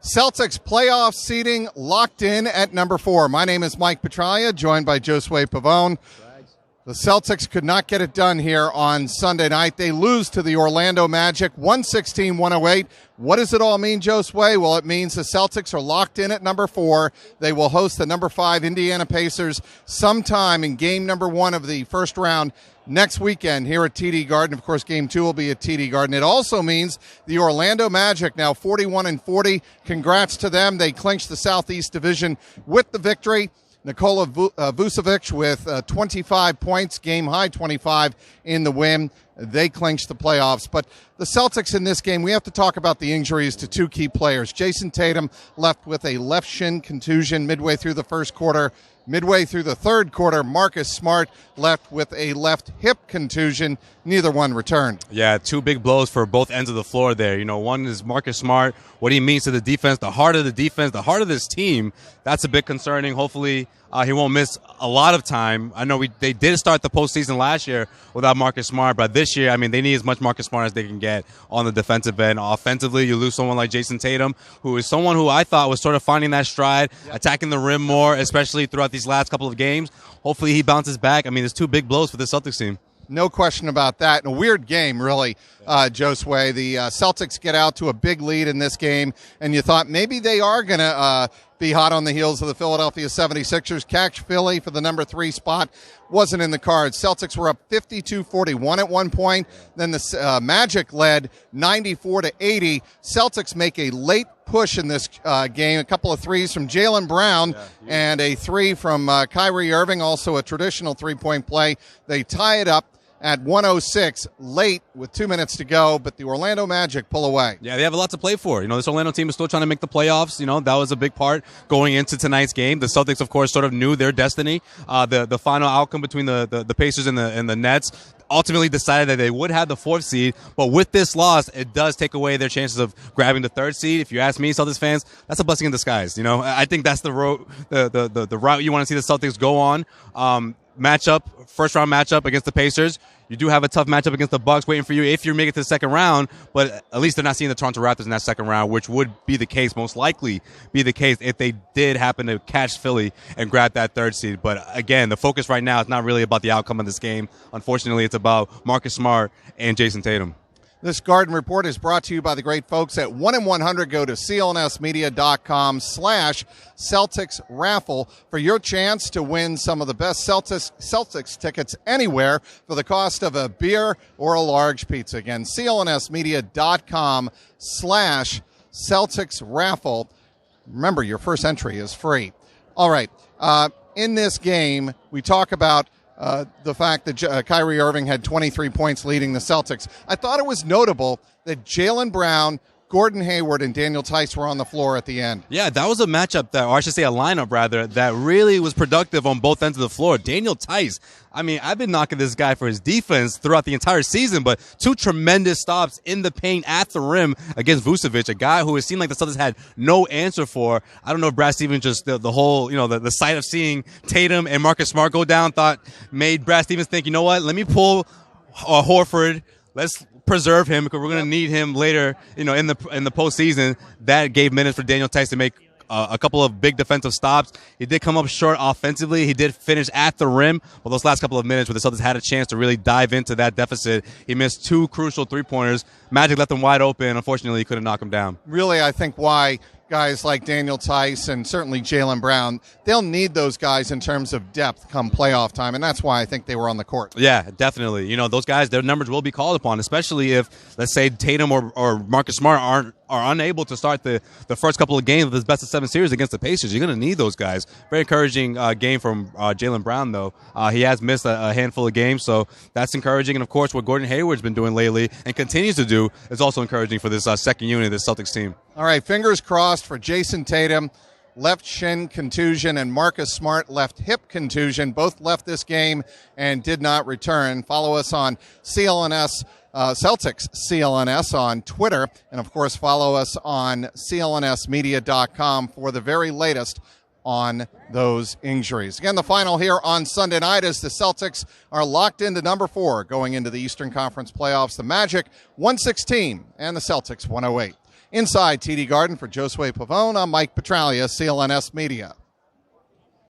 Celtics playoff seeding locked in at number 4. My name is Mike Petraglia, joined by Josue Pavon. The Celtics could not get it done here on Sunday night. They lose to the Orlando Magic, 116-108. What does it all mean, Josue? Well, it means the Celtics are locked in at number 4. They will host the number 5 Indiana Pacers sometime in game number 1 of the first round next weekend here at TD Garden. Of course, game 2 will be at TD Garden. It also means the Orlando Magic now 41-40. Congrats to them. They clinched the Southeast Division with the victory. Nikola Vucevic with 25 points, game high 25 in the win. They clinched the playoffs. But the Celtics in this game, we have to talk about the injuries to 2 key players. Jason Tatum left with a left shin contusion midway through the first quarter. Midway through the third quarter, Marcus Smart left with a left hip contusion. Neither one returned. Yeah, 2 big blows for both ends of the floor there. You know, one is Marcus Smart, what he means to the defense, the heart of the defense, the heart of this team. That's a bit concerning. Hopefully he won't miss a lot of time. I know they did start the postseason last year without Marcus Smart, but this year, I mean, they need as much Marcus Smart as they can get on the defensive end. Offensively, you lose someone like Jason Tatum, who is someone who I thought was sort of finding that stride, attacking the rim more, especially throughout these last couple of games. Hopefully he bounces back. I mean, there's 2 big blows for the Celtics team. No question about that. And a weird game, really, Josue. The Celtics get out to a big lead in this game, and you thought maybe they are going to be hot on the heels of the Philadelphia 76ers. Catch Philly for the number 3 spot wasn't in the cards. Celtics were up 52-41 at one point. Then the Magic led 94-80. Celtics make a late push in this game. A couple of threes from Jaylen Brown and a 3 from Kyrie Irving, also a traditional three-point play. They tie it up at 106 late with 2 minutes to go, but the Orlando Magic pull away. Yeah, they have a lot to play for. You know, this Orlando team is still trying to make the playoffs. You know, that was a big part going into tonight's game. The Celtics, of course, sort of knew their destiny. The final outcome between the Pacers and the Nets ultimately decided that they would have the 4th seed, but with this loss, it does take away their chances of grabbing the 3rd seed. If you ask me, Celtics fans, that's a blessing in disguise. You know, I think that's the route you want to see the Celtics go on. First round matchup against the Pacers. You do have a tough matchup against the Bucks waiting for you if you make it to the second round, but at least they're not seeing the Toronto Raptors in that second round, which would be the case, most likely be the case if they did happen to catch Philly and grab that 3rd seed. But again, the focus right now is not really about the outcome of this game. Unfortunately, it's about Marcus Smart and Jason Tatum. This Garden Report is brought to you by the great folks at 1-in-100. Go to clnsmedia.com/Celtics raffle for your chance to win some of the best Celtics tickets anywhere for the cost of a beer or a large pizza. Again, clnsmedia.com/Celtics raffle. Remember, your first entry is free. All right. In this game, we talk about the fact that Kyrie Irving had 23 points leading the Celtics. I thought it was notable that Jaylen Brown, Gordon Hayward, and Daniel Tice were on the floor at the end. Yeah, that was a matchup or I should say a lineup rather, that really was productive on both ends of the floor. Daniel Tice, I mean, I've been knocking this guy for his defense throughout the entire season, but 2 tremendous stops in the paint at the rim against Vucevic, a guy who it seemed like the Celtics had no answer for. I don't know if Brad Stevens just the whole, you know, the sight of seeing Tatum and Marcus Smart go down made Brad Stevens think, you know what, let me pull Horford. Let's preserve him because we're going to need him later, you know, in the postseason. That gave minutes for Daniel Tice to make a couple of big defensive stops. He did come up short offensively. He did finish at the rim, but those last couple of minutes where the Celtics had a chance to really dive into that deficit, he missed 2 crucial 3-pointers. Magic left him wide open. Unfortunately, he couldn't knock him down. Really, I think why guys like Daniel Tice and certainly Jaylen Brown, they'll need those guys in terms of depth come playoff time, and that's why I think they were on the court. Yeah, definitely. You know, those guys, their numbers will be called upon, especially if, let's say, Tatum or Marcus Smart are unable to start the first couple of games of this best-of-7 series against the Pacers. You're going to need those guys. Very encouraging game from Jaylen Brown, though. He has missed a handful of games, so that's encouraging. And, of course, what Gordon Hayward's been doing lately and continues to do is also encouraging for this second unit of this Celtics team. All right, fingers crossed for Jason Tatum, left shin contusion, and Marcus Smart, left hip contusion. Both left this game and did not return. Follow us on CLNS, Celtics CLNS on Twitter, and, of course, follow us on clnsmedia.com for the very latest on those injuries. Again, the final here on Sunday night as the Celtics are locked into number 4 going into the Eastern Conference playoffs. The Magic 116 and the Celtics 108. Inside TD Garden for Josue Pavone, I'm Mike Petraglia, CLNS Media.